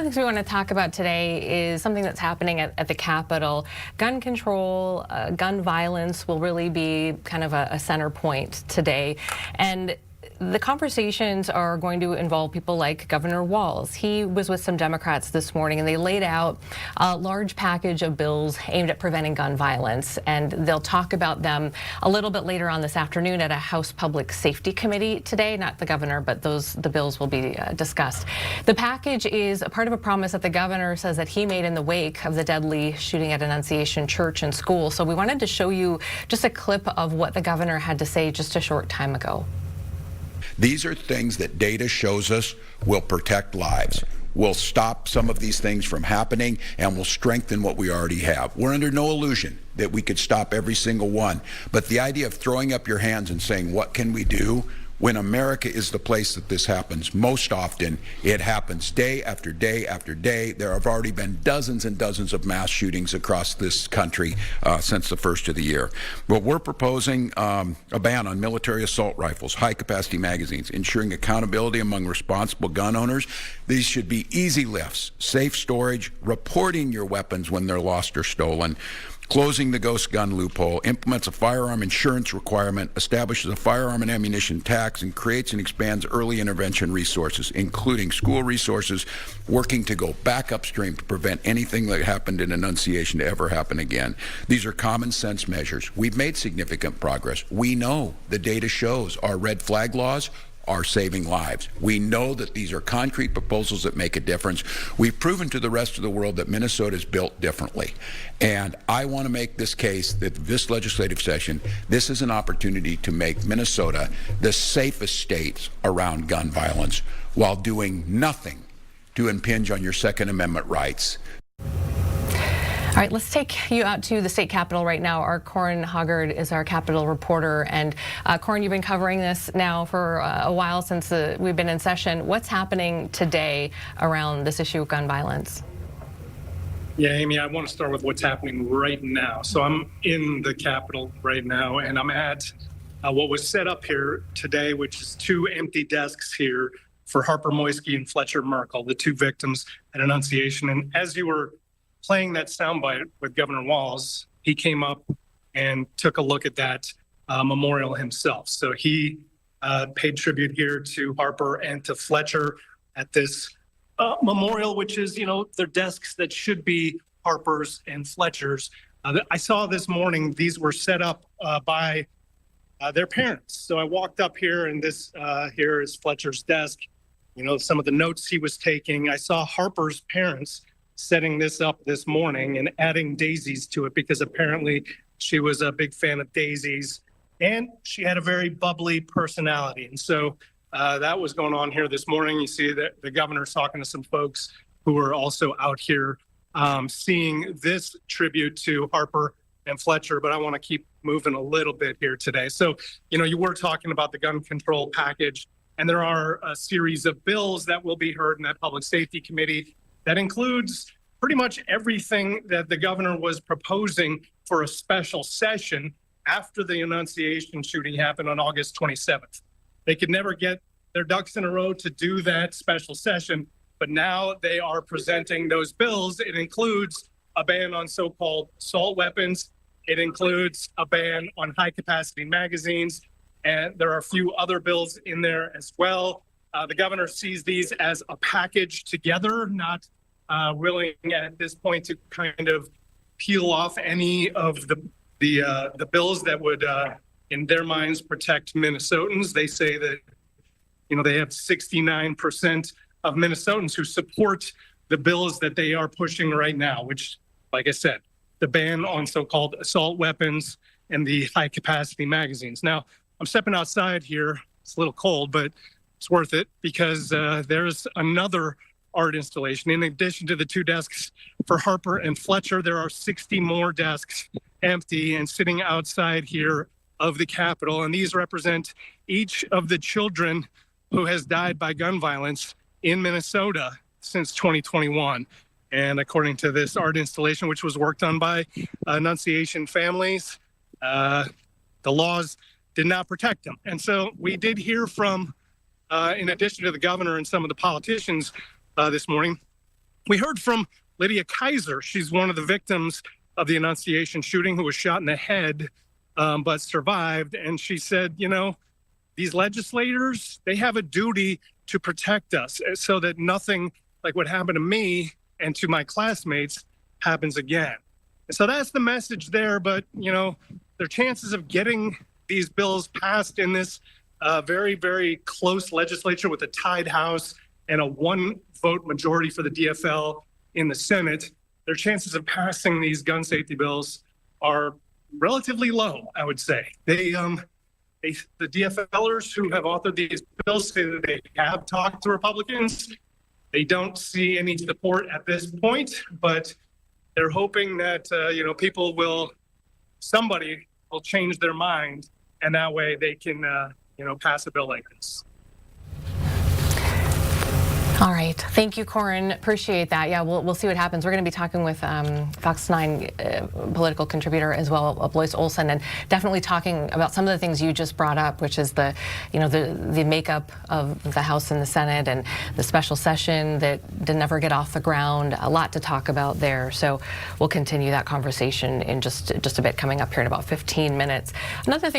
of the things we want to talk about today is something that's happening at the Capitol. Gun control, gun violence will really be kind of a center point today. And the conversations are going to involve people like Governor Walz. He was with some Democrats this morning, and they laid out a large package of bills aimed at preventing gun violence. And they'll talk about them a little bit later on this afternoon at a House Public Safety Committee today. Not the governor, but the bills will be discussed. The package is a part of a promise that the governor says that he made in the wake of the deadly shooting at Annunciation Church and School. So we wanted to show you just a clip of what the governor had to say just a short time ago. These are things that data shows us will protect lives, will stop some of these things from happening, and will strengthen what we already have. We're under no illusion that we could stop every single one. But the idea of throwing up your hands and saying, what can we do? When America is the place that this happens most often, it happens day after day after day. There have already been dozens and dozens of mass shootings across this country since the first of the year. But we're proposing a ban on military assault rifles, high-capacity magazines, ensuring accountability among responsible gun owners. These should be easy lifts, safe storage, reporting your weapons when they're lost or stolen, closing the ghost gun loophole, implements a firearm insurance requirement, establishes a firearm and ammunition tax, and creates and expands early intervention resources, including school resources, working to go back upstream to prevent anything that happened in Annunciation to ever happen again. These are common sense measures. We've made significant progress. We know the data shows our red flag laws are saving lives. We know that these are concrete proposals that make a difference. We've proven to the rest of the world that Minnesota is built differently. And I want to make this case that this legislative session, this is an opportunity to make Minnesota the safest state around gun violence while doing nothing to impinge on your Second Amendment rights. All right, let's take you out to the state capitol right now. Our Corin is our Capitol reporter. And Corin, you've been covering this now for a while since we've been in session. What's happening today around this issue of gun violence? Yeah, Amy, I want to start with what's happening right now. So I'm in the Capitol right now, and I'm at what was set up here today, which is two empty desks here for Harper, Moyski, and Fletcher Merkel, the two victims at Annunciation. And as you were playing that soundbite with Governor Walz, he came up and took a look at that memorial himself. So he paid tribute here to Harper and to Fletcher at this memorial, which is, they're desks that should be Harper's and Fletcher's. I saw this morning, these were set up by their parents. So I walked up here, and this here is Fletcher's desk. Some of the notes he was taking. I saw Harper's parents setting this up this morning and adding daisies to it because apparently she was a big fan of daisies and she had a very bubbly personality. And so that was going on here this morning. You see that the governor's talking to some folks who were also out here seeing this tribute to Harper and Fletcher, but I want to keep moving a little bit here today. So, you were talking about the gun control package, and there are a series of bills that will be heard in that Public Safety Committee that includes pretty much everything that the governor was proposing for a special session after the Annunciation shooting happened on August 27th. They could never get their ducks in a row to do that special session, but now they are presenting those bills. It includes a ban on so-called assault weapons. It includes a ban on high-capacity magazines, and there are a few other bills in there as well. The governor sees these as a package together, not willing at this point to kind of peel off any of the bills that would, in their minds, protect Minnesotans. They say that, they have 69% of Minnesotans who support the bills that they are pushing right now, which, like I said, the ban on so-called assault weapons and the high-capacity magazines. Now, I'm stepping outside here. It's a little cold, but it's worth it because there's another art installation. In addition to the two desks for Harper and Fletcher, there are 60 more desks empty and sitting outside here of the Capitol. And these represent each of the children who has died by gun violence in Minnesota since 2021. And according to this art installation, which was worked on by Annunciation families, the laws did not protect them. And so we did hear from, in addition to the governor and some of the politicians this morning, We heard from Lydia Kaiser. She's one of the victims of the Annunciation shooting, who was shot in the head, but survived. And she said, you know, these legislators, they have a duty to protect us so that nothing like what happened to me and to my classmates happens again. And so that's the message there. But, you know, their chances of getting these bills passed in this very, very close legislature with a tied House and a one-vote majority for the DFL in the Senate, their chances of passing these gun safety bills are relatively low, I would say. The DFLers who have authored these bills say that they have talked to Republicans. They don't see any support at this point, but they're hoping that somebody will change their mind, and that way they can pass a bill like this. All right. Thank you, Corin. Appreciate that. Yeah, we'll see what happens. We're going to be talking with Fox 9 political contributor as well, Blois Olson, and definitely talking about some of the things you just brought up, which is the makeup of the House and the Senate and the special session that didn't ever get off the ground. A lot to talk about there. So we'll continue that conversation in just a bit, coming up here in about 15 minutes. Another thing